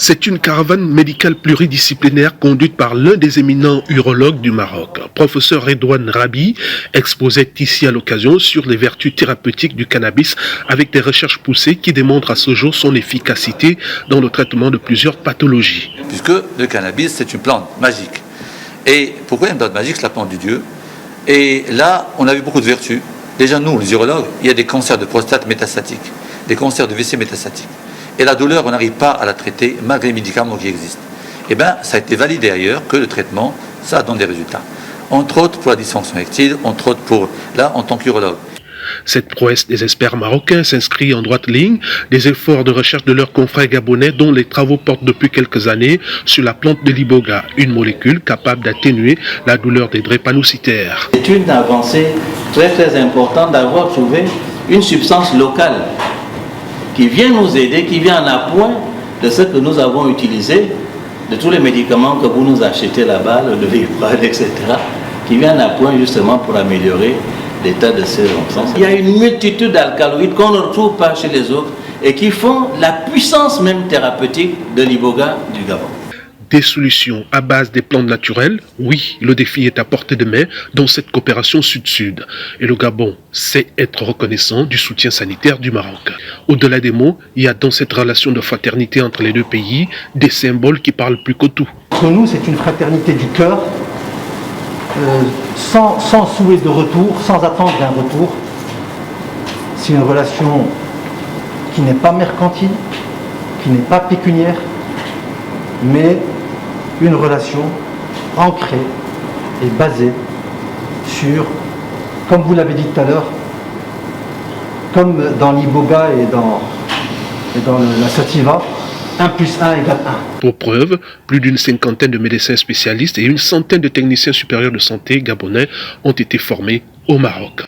C'est une caravane médicale pluridisciplinaire conduite par l'un des éminents urologues du Maroc. Professeur Redouane Rabi exposait ici à l'occasion sur les vertus thérapeutiques du cannabis avec des recherches poussées qui démontrent à ce jour son efficacité dans le traitement de plusieurs pathologies. Puisque le cannabis, c'est une plante magique. Et pourquoi une plante magique? C'est la plante du Dieu. Et là, on a vu beaucoup de vertus. Déjà, nous, les urologues, il y a des cancers de prostate métastatiques, des cancers de WC métastatiques. Et la douleur, on n'arrive pas à la traiter malgré les médicaments qui existent. Eh bien, ça a été validé ailleurs que le traitement, ça donne des résultats. Entre autres pour la dysfonction érectile, entre autres pour, là, en tant qu'urologue. Cette prouesse des experts marocains s'inscrit en droite ligne des efforts de recherche de leurs confrères gabonais dont les travaux portent depuis quelques années sur la plante de l'iboga, une molécule capable d'atténuer la douleur des drépanocytaires. C'est une avancée très importante d'avoir trouvé une substance locale qui vient nous aider, qui vient en appoint de ce que nous avons utilisé, de tous les médicaments que vous nous achetez là-bas, le Doliprane, etc., qui vient en appoint justement pour améliorer l'état de ces substances. Il y a une multitude d'alcaloïdes qu'on ne retrouve pas chez les autres et qui font la puissance même thérapeutique de l'iboga du Gabon. Des solutions à base des plantes naturelles, oui, le défi est à portée de main dans cette coopération sud-sud. Et le Gabon sait être reconnaissant du soutien sanitaire du Maroc. Au-delà des mots, il y a dans cette relation de fraternité entre les deux pays des symboles qui parlent plus que tout. Pour nous, c'est une fraternité du cœur, sans souhait de retour, sans attendre un retour. C'est une relation qui n'est pas mercantile, qui n'est pas pécuniaire, mais une relation ancrée et basée sur, comme vous l'avez dit tout à l'heure, comme dans l'iboga et dans la sativa, 1 + 1 = 1. Pour preuve, plus d'une cinquantaine de médecins spécialistes et une centaine de techniciens supérieurs de santé gabonais ont été formés au Maroc.